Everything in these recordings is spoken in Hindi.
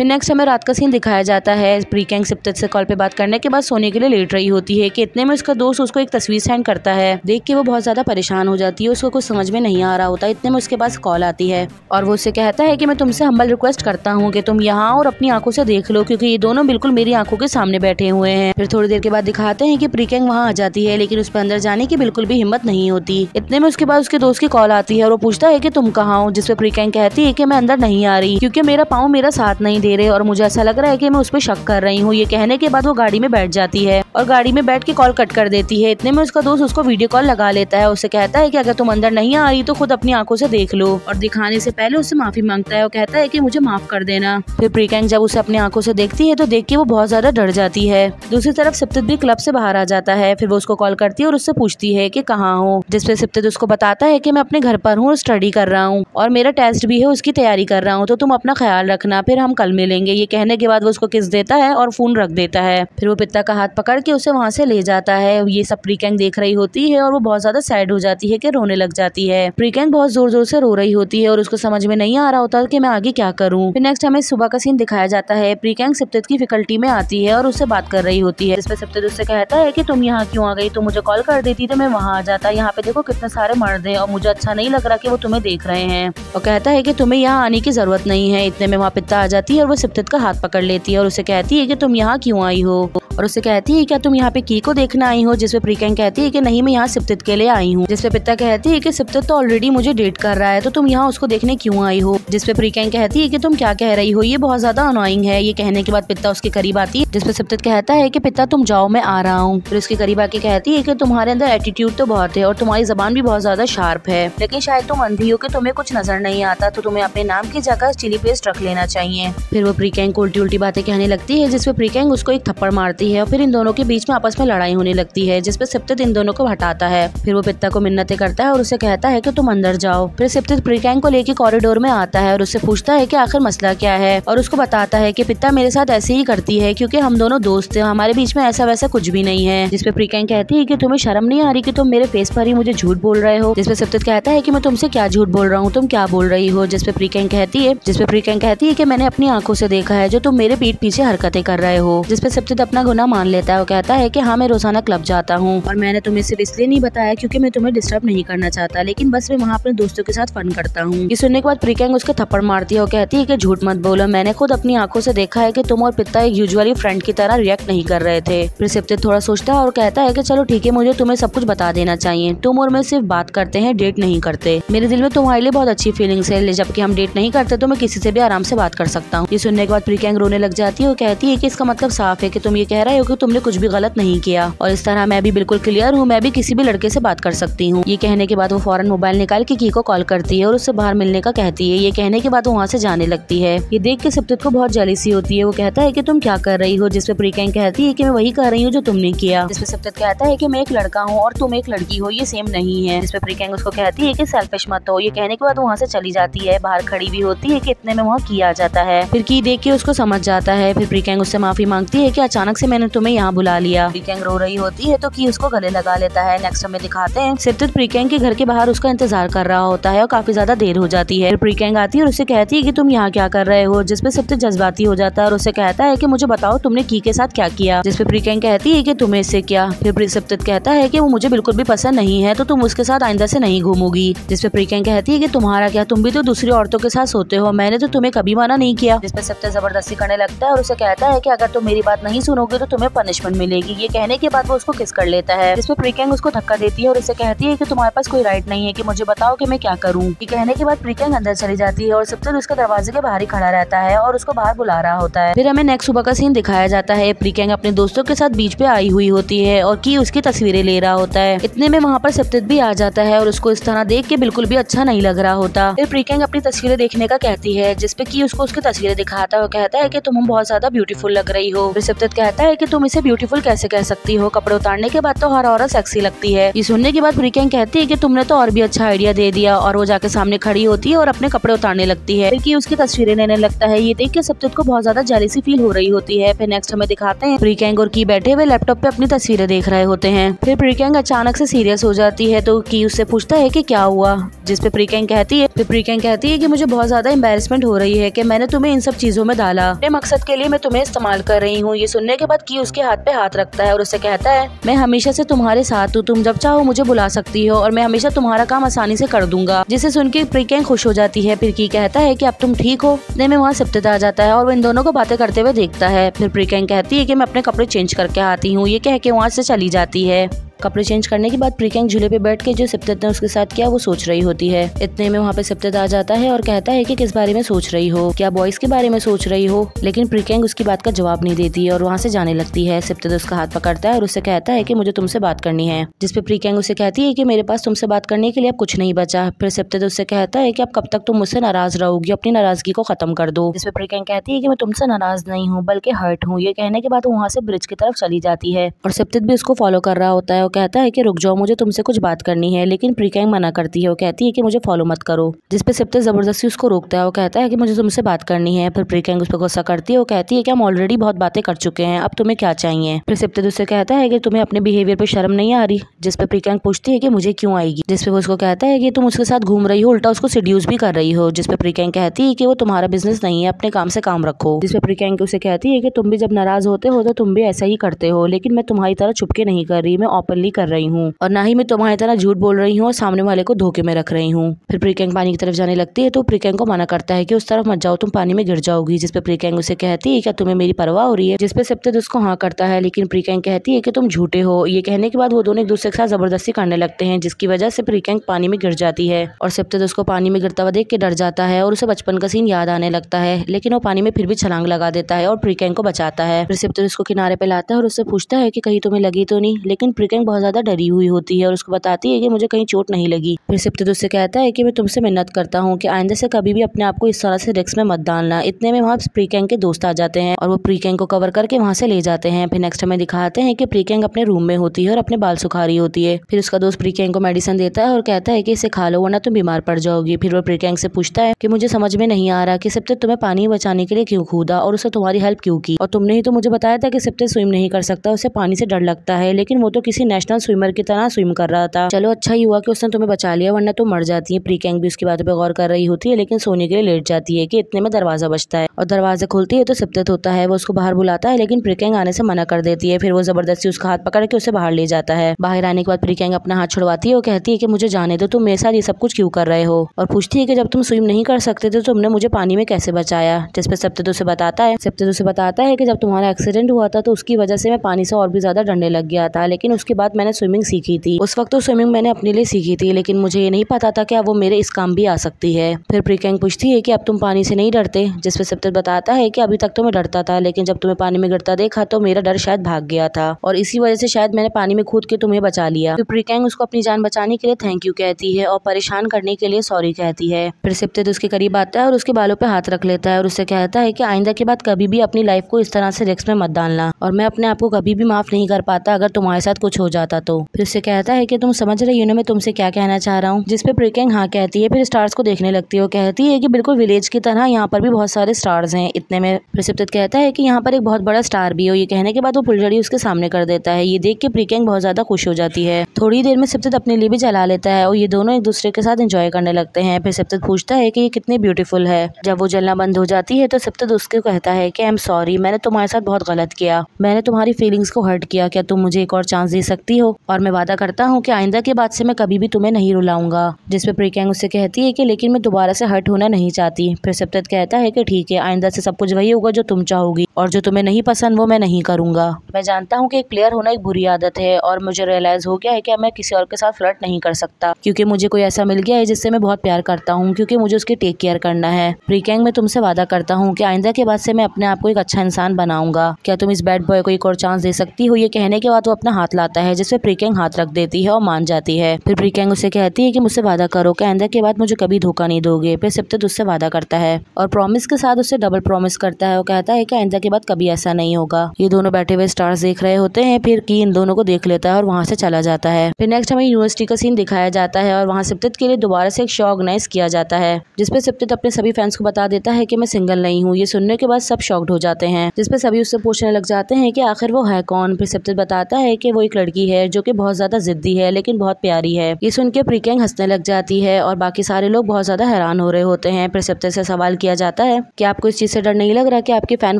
फिर नेक्स्ट हमें रात का सीन दिखाया जाता है। प्रीकैंग सिप्तेत से कॉल पे बात करने के बाद सोने के लिए लेट रही होती है कि इतने में उसका दोस्त उसको एक तस्वीर सेंड करता है। देख के वो बहुत ज्यादा परेशान हो जाती है, उसको कुछ समझ में नहीं आ रहा होता। इतने में उसके पास कॉल आती है और वो उससे कहता है कि मैं तुमसे हम्बल रिक्वेस्ट करता हूँ कि तुम यहाँ और अपनी आंखों से देख लो, क्योंकि ये दोनों बिल्कुल मेरी आंखों के सामने बैठे हुए हैं। फिर थोड़ी देर के बाद दिखाते हैं कि प्रीकैंग वहाँ आ जाती है, लेकिन उस पर अंदर जाने की बिल्कुल भी हिम्मत नहीं होती। इतने में उसके बाद उसके दोस्त की कॉल आती है और वो पूछता है कि तुम कहाँ हो, जिसपे प्रीकैंग कहती है कि मैं अंदर नहीं आ रही क्योंकि मेरा पाँव मेरा साथ नहीं दे रहे और मुझे ऐसा लग रहा है कि मैं उस पर शक कर रही हूँ। ये कहने के बाद वो गाड़ी में बैठ जाती है और गाड़ी में बैठ के कॉल कट कर देती है। इतने में उसका दोस्त उसको वीडियो कॉल लगा लेता है, उससे कहता है कि अगर तुम अंदर नहीं आ रही तो खुद अपनी आंखों से देख लो, और दिखाने से पहले उससे माफी मांगता है और कहता है कि मुझे माफ कर देना। फिर प्रीकैंग जब उसे अपनी आंखों से देखती है तो देख के वो बहुत ज्यादा डर जाती है। दूसरी तरफ सिप्तेत भी क्लब से बाहर आ जाता है। फिर वो उसको कॉल करती है और उससे पूछती है कि कहाँ हो, जिसपे सिप्तेत उसको बताता है कि मैं अपने घर पर हूँ और स्टडी कर रहा हूँ और मेरा टेस्ट भी है, उसकी तैयारी कर रहा हूँ, तो तुम अपना ख्याल रखना, फिर हम कल मिलेंगे। ये कहने के बाद वो उसको किस देता है और फोन रख देता है। फिर वो पिता का हाथ पकड़ के उसे वहाँ से ले जाता है। ये सब प्रीकैंग देख रही होती है और वो बहुत ज्यादा सैड हो जाती है कि रोने लग जाती है। प्रीकैंग बहुत जोर जोर से रो रही होती है और उसको समझ में नहीं आ रहा होता कि मैं आगे क्या करूँ। फिर नेक्स्ट हमें सुबह का सीन दिखाया जाता है। प्रीकैंग सिप्तेत की फैकल्टी में आती है और उससे बात कर रही होती है, जिसपे सिप्तेत उससे कहता है कि तुम यहाँ क्यों आ गई, तुम मुझे कॉल कर देती तो मैं वहाँ आ जाता। यहाँ पे देखो कितने सारे मर्द हैं और मुझे अच्छा नहीं लग रहा कि वो तुम्हें देख रहे हैं, और कहता है कि तुम्हें यहाँ आने की जरूरत नहीं है। इतने में वहाँ पिता आ जाती है और वो सिप्तेत का हाथ पकड़ लेती है और उसे कहती है कि तुम यहाँ क्यों आई हो, और उससे कहती है क्या तुम यहाँ पे की को देखना आई हो, जिसपे प्रीकैंग कहती है कि नहीं मैं यहाँ सिप्तेत के लिए आई हूँ। जिसपे पिता कहती है कि सिप्तेत तो ऑलरेडी मुझे डेट कर रहा है, तो तुम यहाँ उसको देखने क्यों आई हो। जिसपे प्रीकैंग कहती है कि तुम क्या कह रही हो, ये बहुत ज्यादा अनोइंग है। ये कहने के बाद पिता उसके करीब आती है, जिसपे सिप्तेत कहता है कि पिता तुम जाओ मैं आ रहा हूँ। फिर उसके करीब आके कहती है कि तुम्हारे अंदर एटीट्यूड तो बहुत है और तुम्हारी जबान भी बहुत ज्यादा शार्प है, लेकिन शायद तुम अंधी हो कि तुम्हें कुछ नजर नहीं आता, तो तुम्हें अपने नाम की जगह चिली पेस्ट रख लेना चाहिए। फिर वो प्रीकैंग को उल्टी उल्टी बातें कहने लगती है, जिसपे प्रीकैंग उसको एक थप्पड़ मारती है और फिर इन दोनों के बीच में आपस में लड़ाई होने लगती है, जिसपे सिप्तेत इन दोनों को हटाता है। फिर वो पिता को मिन्नतें करता है और उसे कहता है कि तुम अंदर जाओ। फिर सिप्तेत प्रीकैंग को लेके कॉरिडोर में आता है और उससे पूछता है कि आखिर मसला क्या है, और उसको बताता है कि पिता मेरे साथ ऐसे ही करती है क्योंकि हम दोनों दोस्त हैं, हमारे बीच में ऐसा वैसा कुछ भी नहीं है। जिसपे प्रीकैंग कहती है कि तुम्हें शर्म नहीं आ रही कि तुम मेरे फेस पर ही मुझे झूठ बोल रहे हो। जिसपे सिप्तेत कहता है कि मैं तुमसे क्या झूठ बोल रहा हूँ, तुम क्या बोल रही हो। जिसपे प्रीकैंग कहती है कि मैंने अपनी आंखों से देखा है जो तुम मेरे पीठ पीछे हरकतें कर रहे हो। जिसपे सिप्तेत अपना गुनाह मान लेता है और कहता है कि हाँ मैं रोजाना क्लब जाता हूँ और मैंने तुम्हें सिर्फ इसलिए नहीं बताया क्योंकि मैं तुम्हें डिस्टर्ब नहीं करना चाहता, लेकिन बस मैं वहाँ अपने दोस्तों के साथ फन करता हूँ। ये सुनने के बाद प्रीकैंग उसके थप्पड़ मारती है और कहती है कि झूठ मत बोलो, मैंने खुद अपनी आंखों से देखा है कि तुम और पिता एक यूजुअली फ्रेंड की तरह रिएक्ट नहीं कर रहे थे। फिर सिप्तेत थोड़ा सोचता है और कहता है कि चलो ठीक है, मुझे तुम्हें सब कुछ बता देना चाहिए, तुम और मैं सिर्फ बात करते हैं, डेट नहीं करते। मेरे दिल में तुम्हारे लिए बहुत अच्छी फीलिंग्स है, जबकि हम डेट नहीं करते तो मैं किसी से भी आराम से बात कर सकता हूँ। ये सुनने के बाद प्रीकैंग रोने लग जाती है और कहती है कि इसका मतलब साफ है कि तुम ये कह रहे हो कि तुमने कुछ भी गलत नहीं किया और इस तरह मैं भी बिल्कुल क्लियर हूँ, मैं भी किसी भी लड़के से बात कर सकती हूँ। ये कहने के बाद वो फौरन मोबाइल निकाल के की को कॉल करती है और उससे बाहर मिलने का कहती है। ये कहने के बाद वो वहाँ से जाने लगती है। ये देख के सिप्तेत को बहुत जेलसी होती है। वो कहता है कि तुम क्या कर रही हो, जिसपे प्रीकैंग कहती है कि मैं वही कर रही हूँ जो तुमने किया। जिसपे सिप्तेत कहता है कि मैं एक लड़का हूँ और तुम एक लड़की हो, ये सेम नहीं है। जिसपे प्रीकैंग उसको कहती है कि सेल्फिश मत हो। ये कहने के बाद वहाँ से चली जाती है। बाहर खड़ी भी होती है कि इतने में वहाँ की आ जाता है। फिर की देख के उसको समझ जाता है। फिर प्रीकैंग उससे माफी मांगती है कि अचानक से मैंने तुम्हें यहाँ बुला लिया। प्रीकैंग रो रही होती है तो की उसको गले लगा लेता है। नेक्स्ट हमें दिखाते हैं सिप्तेत प्रीकैंग के घर के बाहर उसका इंतजार कर रहा होता है और काफी ज्यादा देर हो जाती है। प्रीकैंग आती है और उससे कहती है कि तुम यहाँ क्या कर रहे हो। जिसपे सिप्तेत जज्बाती हो जाता है और उससे कहता है कि मुझे बताओ तुमने की के साथ क्या किया। जिसपे प्रीकैंग कहती है कि तुम्हें इससे क्या। फिर सिप्तेत कहता है कि वो मुझे बिल्कुल भी पसंद नहीं है, तो तुम उसके साथ आइंदा से नहीं घूमोगी। जिसपे प्रीकैंग कहती है कि तुम्हारा क्या, तुम भी तो दूसरी औरतों के साथ सोते हो, मैंने तो तुम्हें कभी मना नहीं किया। जिसपे सिप्तेत जबरदस्ती करने लगता है और उसे कहता है कि अगर तुम मेरी बात नहीं सुनोगे तो तुम्हें पनिशमेंट मिलेगी। ये कहने के बाद वो उसको किस कर लेता है। जिसपे प्रीकैंग उसको धक्का देती है और उसे कहती है कि तुम्हारे पास कोई राइट नहीं है कि मुझे बताओ कि मैं क्या करूँ। ये कहने के बाद प्रीकैंग अंदर चली जाती है और सिप्तेत उसके दरवाजे के बाहर ही खड़ा रहता है और उसको बाहर बुला रहा होता है। फिर हमें नेक्स्ट सुबह का सीन दिखाया जाता है। प्रीकैंग अपने दोस्तों के साथ बीच पे आई हुई होती है और की उसकी तस्वीरें ले रहा होता है। इतने में वहाँ पर सिप्तेत भी आ जाता है और उसको इस तरह देख के बिल्कुल भी अच्छा नहीं लग रहा होता। फिर प्रीकैंग अपनी तस्वीरें देखने का कहती है, जिसपे की उसको उसकी तस्वीरें दिखाता है और कहता है कि तुम बहुत ज्यादा ब्यूटीफुल लग रही हो। फिर सिप्तेत कहता है कि तुम इसे ब्यूटीफुल कैसे कह सकती हो, कपड़े उतारने के बाद तो हर औरत सेक्सी लगती है। ये सुनने के बाद प्रीकेंग कहती है कि तुमने तो और भी अच्छा आइडिया दे दिया, और वो जाके सामने खड़ी होती है और अपने कपड़े उतारने लगती है। फिर उसकी तस्वीरें लेने लगता है। ये देख के सप्तत को बहुत ज्यादा जेलसी फील हो रही होती है। फिर नेक्स्ट हमें दिखाते हैं प्रीकेंग और की बैठे हुए लैपटॉप पे अपनी तस्वीरें देख रहे होते हैं। फिर प्रीकेंग अचानक से सीरियस हो जाती है तो की उससे पूछता है कि क्या हुआ, जिसपे प्रीकेंग कहती है कि मुझे बहुत ज्यादा एम्बैरेसमेंट हो रही है कि मैंने तुम्हें इन सब चीजों में डाला, अपने मकसद के लिए मैं तुम्हें इस्तेमाल कर रही हूँ। ये सुनने के बाद की उसके हाथ पे हाथ रखता है और उससे कहता है मैं हमेशा से तुम्हारे साथ हूँ, तुम जब चाहो मुझे बुला सकती हो और मैं हमेशा तुम्हारा काम आसानी से कर दूंगा। जिसे सुन के प्रीकेंग खुश हो जाती है। फिर की कहता है कि अब तुम ठीक हो। इतने में वहाँ सप्तत आ जाता है और वो इन दोनों को बातें करते हुए देखता है। फिर प्रीकेंग कहती है कि मैं अपने कपड़े चेंज करके आती हूँ। ये कह के वहाँ से चली जाती है। कपड़े चेंज करने के बाद प्रीकेंग झूले पे बैठ के जो सप्तत ने उसके साथ किया वो सोच रही होती है। इतने में वहाँ पे सप्तत आ जाता है और कहता है कि किस बारे में सोच रही हो, क्या बॉयज के बारे में सोच रही हो। लेकिन प्रीकेंग उसकी बात का जवाब नहीं देती है और वहाँ से जाने लगती है। सप्तत उसका हाथ पकड़ता है और उससे कहता है कि मुझे तुमसे बात करनी है, जिसपे प्रीकेंग उसे कहती है कि मेरे पास तुमसे बात करने के लिए अब कुछ नहीं बचा। फिर सप्तत उससे कहता है कि अब कब तक तुम मुझसे नाराज रहोगी, अपनी नाराजगी को खत्म कर दो। जिसपे प्रीकेंग कहती है कि मैं तुमसे नाराज नहीं हूँ बल्कि हर्ट हूँ। ये कहने के बाद वहाँ से ब्रिज की तरफ चली जाती है और सप्तत भी उसको फॉलो कर रहा होता है और कहता है कि रुक जाओ, मुझे तुमसे कुछ बात करनी है। लेकिन प्रीकेंग मना करती है। वो कहती है कि मुझे फॉलो मत करो, जिसपे सप्तत जबरदस्ती उसको रोकता है। वो कहता है कि मुझे तुमसे बात करनी है। फिर प्रीकेंग उस पर गुस्सा करती है। वो कहती है कि हम ऑलरेडी बहुत बातें कर चुके हैं, अब तुम्हें क्या चाहिए। फिर सप्तत उससे कहता है कि तुम्हें अपने बिहेवियर पे शर्म नहीं आ रही, जिसपे प्रीकेंग पूछती है कि मुझे क्यों आएगी। जिसपे वो उसको कहता है कि तुम उसके साथ घूम रही हो, उल्टा उसको सीड्यूस भी कर रही हो। जिसपे प्रीकेंग कहती है कि वो तुम्हारा बिजनेस नहीं है, अपने काम से काम रखो। जिसपे प्रीकेंग उसे कहती है कि तुम भी जब नाराज होते हो तो तुम भी ऐसा ही करते हो, लेकिन मैं तुम्हारी तरह छुपके नहीं कर रही, मैं ओपनली कर रही हूँ और ना ही मैं तुम्हारी तरह झूठ बोल रही हूँ और सामने वाले को धोखे में रख रही हूँ। फिर प्रीकेंग पानी की तरफ जाने लगती है तो प्रीकेंग को मना करता है कि उस तरफ मत जाओ, तुम पानी में गिर जाओगी। जिसपे प्रीकेंग उसे कहती है क्या तुम्हें मेरी परवाह हो रही है। जिसपे सप्तत उसको हाँ करता है, लेकिन प्रीकेंग कहती है कि तुम झूठे हो। ये कहने के बाद वो दोनों एक दूसरे के साथ जबरदस्ती करने लगते हैं, जिसकी वजह से प्रीकेंग पानी में गिर जाती है और सप्तत उसको पानी में गिरता हुआ देख के डर जाता है और उसे बचपन का सीन याद आने लगता है। लेकिन वो पानी में फिर भी छलांग लगा देता है और प्रीकेंग को बचाता है। फिर सप्तत उसको किनारे पे लाता है और उससे पूछता है कि कहीं तुम्हें लगी तो नहीं। लेकिन प्रीकेंग बहुत ज्यादा डरी हुई होती है और उसको बताती है कि मुझे कहीं चोट नहीं लगी। फिर सप्तत उससे कहता है कि मैं तुमसे मिन्नत करता हूँ कि आइंदा से कभी भी अपने आप को इस तरह से रिस्क में मत डालना। इतने में वहाँ प्रीकेंग के दोस्त आ जाते हैं और वो प्रीकेंग को कवर करके वहाँ से ले जाते हैं। फिर नेक्स्ट हमें दिखाते हैं कि प्रीकेंग अपने रूम में होती है और अपने बाल सुखा रही होती है। फिर उसका दोस्त प्रीकेंग को मेडिसिन देता है और कहता है कि इसे खा लो वरना तुम बीमार पड़ जाओगी। फिर वो प्रीकेंग से पूछता है कि मुझे समझ में नहीं आ रहा कि सप्तत तुम्हें पानी बचाने के लिए क्यों कूदा और उसे तुम्हारी हेल्प क्यों की, और तुमने ही तो मुझे बताया था कि सप्तत स्विम नहीं कर सकता, उसे पानी से डर लगता है, लेकिन वो तो किसी नेशनल स्विमर की तरह स्विम कर रहा था। चलो अच्छा ही हुआ कि उसने तुम्हें बचा लिया, वरना तुम मर जाती है। प्रीकेंग भी उसकी बातों पे गौर कर रही होती है, लेकिन सोने के लिए लेट जाती है कि इतने में दरवाजा बजता है और दरवाजा खुलती है तो सप्तत होता है। वो उसको बाहर बुलाता है, लेकिन प्रीकेंग आने से मना कर देती है। फिर वो जबरदस्ती उसका हाथ पकड़ के उसे बाहर ले जाता है। बाहर आने के बाद प्रीकेंग अपना हाथ छुड़वाती है। वो कहती है कि मुझे जाने दो, तुम मेरे साथ ये सब कुछ क्यों कर रहे हो, और पूछती है कि जब तुम स्विम नहीं कर सकते थे तो तुमने मुझे पानी में कैसे बचाया। जिसपे सप्तत उसे बताता है कि जब तुम्हारा एक्सीडेंट हुआ था तो उसकी वजह से मैं पानी से और भी ज्यादा डरने लग गया था, लेकिन उसके बाद मैंने स्विमिंग सीखी थी। उस वक्त तो स्विमिंग मैंने अपने लिए सीखी थी, लेकिन मुझे ये नहीं पता था कि अब वो मेरे इस काम भी आ सकती है। फिर प्रीकेंग पूछती है कि अब तुम पानी से नहीं डरते। जिसपे सप्तत बताता है कि अभी तक तो मैं डरता था, लेकिन जब तुम्हें पानी में गिरता देखा तो मेरा डर शायद भाग गया था और इसी वजह से शायद मैंने पानी में कूद के तुम्हें बचा लिया। फिर प्रीकेंग उसको अपनी जान बचाने के लिए थैंक यू कहती है और परेशान करने के लिए सॉरी कहती है। फिर सप्तत उसके करीब आता है और उसके बालों पे हाथ रख लेता है और उससे कहता है कि आइंदा के बाद कभी भी अपनी लाइफ को इस तरह से रिस्क में मत डालना, और मैं अपने आप को कभी भी माफ नहीं कर पाता अगर तुम्हारे साथ कुछ हो जाता तो। फिर उससे कहता है कि तुम समझ रही हो ना मैं तुमसे क्या कहना चाह रहा हूँ। जिसपे प्रीकेंग हाँ कहती है। फिर स्टार्स को देखने लगती है। वो कहती है कि बिल्कुल विलेज की तरह यहाँ पर भी बहुत सारे स्टार्स हैं। इतने में फिर सप्तत कहता है कि यहाँ पर एक बहुत बड़ा स्टार भी हो। ये कहने के बाद वो फुलझड़ी उसके सामने कर देता है। ये देख के प्रीकेंग बहुत ज्यादा खुश हो जाती है। थोड़ी देर में सप्तत अपने लिए भी जला लेता है और ये दोनों एक दूसरे के साथ एंजॉय करने लगते हैं। फिर सप्तत पूछता है कि ये कितनी ब्यूटीफुल है। जब वो जलना बंद हो जाती है तो सप्तत उसको कहता है कि आई एम सॉरी, मैंने तुम्हारे साथ बहुत गलत किया, मैंने तुम्हारी फीलिंग्स को हर्ट किया, क्या तुम मुझे एक और चांस दे सकती हो, और मैं वादा करता हूँ कि आइंदा के बाद से मैं कभी भी तुम्हें नहीं रुलाऊंगा। जिसपे प्रीकेंग उससे कहती है कि लेकिन मैं दोबारा से हर्ट होना नहीं चाहती। फिर सप्तत कहता है कि ठीक है, आइंदा से सब कुछ वही होगा जो तुम चाहोगी और जो तुम्हें नहीं पसंद वो मैं नहीं करूंगा। मैं जानता हूँ कि एक प्लेयर होना एक बुरी आदत है और मुझे रियलाइज हो गया है कि मैं किसी और के साथ फ्लर्ट नहीं कर सकता, क्योंकि मुझे कोई ऐसा मिल गया है जिससे मैं बहुत प्यार करता हूँ, क्योंकि मुझे उसकी टेक केयर करना है। प्रीकेंग मैं तुमसे वादा करता हूँ कि आइंदा के बाद से मैं अपने आप को एक अच्छा इंसान बनाऊंगा, क्या तुम इस बैड बॉय को एक और चांस दे सकती हो। ये कहने के बाद वो अपना हाथ लाता है है, जिसपे प्रीकेंग हाथ रख देती है और मान जाती है। फिर प्रीकेंग उसे कहती है कि मुझसे वादा करो कि आइंदा के बाद मुझे कभी धोखा नहीं दोगे। फिर सिप्टेड उससे वादा करता है और प्रॉमिस के साथ उससे डबल प्रॉमिस करता है और कहता है कि आइंदा के बाद कभी ऐसा नहीं होगा। ये दोनों बैठे हुए स्टार्स देख रहे होते हैं। फिर की इन दोनों को देख लेता है और वहाँ से चला जाता है। फिर नेक्स्ट हमें यूनिवर्सिटी का सीन दिखाया जाता है और वहाँ सिप्टेड के लिए दोबारा से एक शो ऑर्गेनाइज किया जाता है, जिसपे सिप्टेड अपने सभी फैंस को बता देता है कि मैं सिंगल नहीं हूँ। ये सुनने के बाद सब शॉक्ड हो जाते हैं, जिसपे सभी उससे पूछने लग जाते हैं कि आखिर वो है कौन। फिर सिप्टेड बताता है कि वो एक लड़की है जो कि बहुत ज्यादा जिद्दी है लेकिन बहुत प्यारी है। ये सुन के प्रीकेंग हंसने लग जाती है और बाकी सारे लोग बहुत ज्यादा हैरान हो रहे होते हैं। फिर सिप्टेड से सवाल किया जाता है कि आपको इस चीज से डर नहीं लग रहा कि आपकी फैन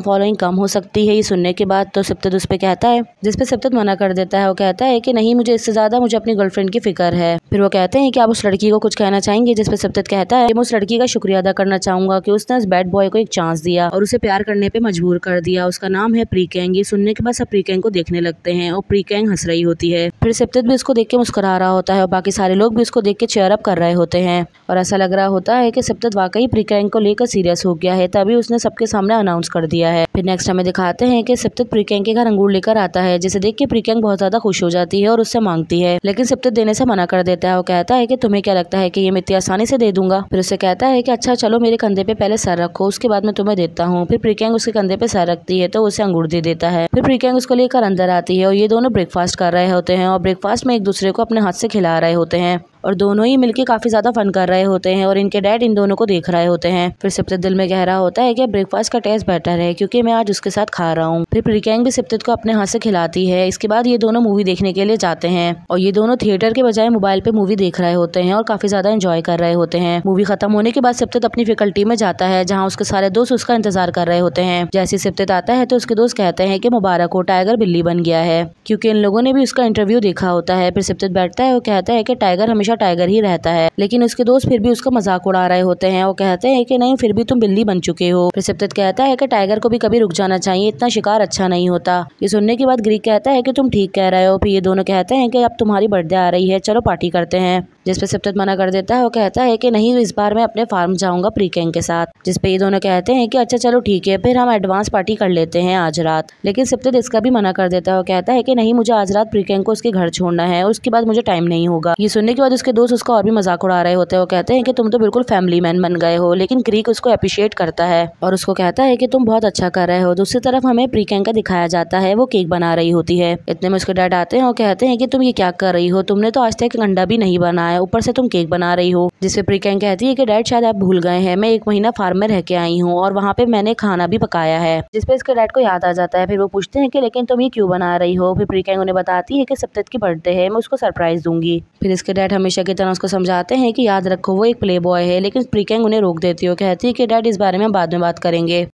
फॉलोइंग कम हो सकती है ये सुनने के बाद। तो सिप्टेड उस पे कहता है, जिसपे सिप्टेड मना कर देता है। वो कहता है कि नहीं, मुझे इससे ज्यादा मुझे अपनी गर्लफ्रेंड की फिक्र है। फिर वो कहते हैं कि आप उस लड़की को कुछ कहना चाहेंगे, जिसपे सिप्टेड कहता है कि मैं उस लड़की का शुक्रिया अदा करना चाहूंगा कि उसने उस बैड बॉय को एक चांस दिया और उसे प्यार करने पे मजबूर कर दिया। उसका नाम है प्रीकेंग। ये सुनने के बाद सब प्रीकेंग को देखने लगते हैं और प्रीकेंग हंस रही होती है। फिर सिप्टेड भी इसको देख के मुस्कुरा रहा होता है और बाकी सारे लोग भी इसको देख के चेयर अप कर रहे होते हैं और ऐसा लग रहा होता है कि सिप्टेड वाकई प्रीकेंग को लेकर सीरियस हो गया है, तभी उसने सबके सामने अनाउंस कर दिया है। फिर नेक्स्ट हमें दिखाते हैं कि सिप्टेड प्रीकेंग के घर अंगूर लेकर आता है, जिसे देख के प्रीकेंग बहुत ज्यादा खुश हो जाती है और उससे मांगती है, लेकिन सिप्टेड देने से मना कर देता है। वो कहता है कि तुम्हें क्या लगता है कि ये मैं इतनी आसानी से दे दूंगा। फिर उससे कहता है कि अच्छा चलो मेरे कंधे पे पहले सर रखो, उसके बाद मैं तुम्हें देता हूँ। फिर प्रीकेंग उसके कंधे पे सर रखती है तो उसे अंगूर दे देता है। फिर प्रीकेंग उसको लेकर अंदर आती है और ये दोनों ब्रेकफास्ट कर रहे होते हैं और ब्रेकफास्ट में एक दूसरे को अपने हाथ से खिला रहे होते हैं और दोनों ही मिलके काफी ज्यादा फन कर रहे होते हैं और इनके डैड इन दोनों को देख रहे होते हैं। फिर सिप्टेड दिल में कह रहा होता है कि ब्रेकफास्ट का टेस्ट बेटर है क्योंकि मैं आज उसके साथ खा रहा हूँ। फिर प्रीकेंग भी सिप्टेड को अपने हाथ से खिलाती है। इसके बाद ये दोनों मूवी देखने के लिए जाते हैं और ये दोनों थिएटर के बजाय मोबाइल पे मूवी देख रहे होते हैं और काफी ज्यादा एंजॉय कर रहे होते हैं। मूवी खत्म होने के बाद सिप्टेड अपनी फैकल्टी में जाता है जहाँ उसके सारे दोस्त उसका इंतजार कर रहे होते हैं। जैसे सिप्टेड आता है तो उसके दोस्त कहते हैं कि मुबारक हो, टाइगर बिल्ली बन गया है, क्योंकि इन लोगों ने भी उसका इंटरव्यू देखा होता है। फिर सिप्टेड बैठता है और कहता है कि टाइगर हमेशा टाइगर ही रहता है, लेकिन उसके दोस्त फिर भी उसका मजाक उड़ा रहे होते हैं। वो कहते हैं कि नहीं, फिर भी तुम बिल्ली बन चुके हो। फिर सिप्टेड कहता है कि टाइगर को भी कभी रुक जाना चाहिए, इतना शिकार अच्छा नहीं होता। ये सुनने के बाद ग्रीक कहता है कि तुम ठीक कह रहे हो। फिर ये दोनों कहते हैं कि अब तुम्हारी बर्थडे आ रही है, चलो पार्टी करते हैं, जिसपे सिप्टेड मना कर देता है। वो कहता है कि नहीं, इस बार मैं अपने फार्म जाऊंगा प्रीकेंग के साथ, जिसपे ये दोनों कहते हैं कि अच्छा चलो ठीक है, फिर हम एडवांस पार्टी कर लेते हैं आज रात। लेकिन सिप्टेड इसका भी मना कर देता है। वो कहता है कि नहीं, मुझे आज रात प्रीकेंग को उसके घर छोड़ना है और उसके बाद मुझे टाइम नहीं होगा। ये सुनने के बाद उसके दोस्त उसका और भी मजाक उड़ा रहे होते हैं। वो कहते हैं कि तुम तो बिल्कुल फैमिली मैन बन गए हो, लेकिन ग्रीक उसको अप्रिशिएट करता है और उसको कहता है कि तुम बहुत अच्छा कर रहे हो। दूसरी तरफ हमें प्रीकेंग का दिखाया जाता है, वो केक बना रही होती है। इतने में उसके डैड आते हैं और कहते हैं कि तुम ये क्या कर रही हो, तुमने तो आज तक अंडा भी नहीं बनाया, ऊपर से तुम केक बना रही हो। जिसपे प्रीकेंग कहती है कि डैड शायद आप भूल गए हैं, मैं 1 महीना फार्म में रह के आई हूँ और वहाँ पे मैंने खाना भी पकाया है। जिसपे इसके डैड को याद आ जाता है। फिर वो पूछते हैं कि लेकिन तुम ये क्यों बना रही हो। फिर प्रीकेंग उन्हें बताती है कि सिप्टेड की बर्थडे है, मैं उसको सरप्राइज दूंगी। फिर इसके डैड हमेशा की तरह उसको समझाते हैं कि याद रखो वो एक प्ले बॉय है, लेकिन प्रीकेंग उन्हें रोक देती है। कहती है कि डैड इस बारे में बाद में बात करेंगे।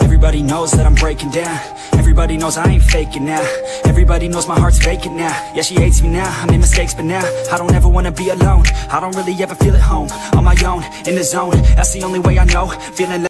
Everybody knows that I'm breaking down. Everybody knows I ain't faking now. Everybody knows my heart's vacant now. Yeah, she hates me now, I made mistakes, but now I don't ever wanna be alone. I don't really ever feel at home. On my own, in the zone, that's the only way I know. Feeling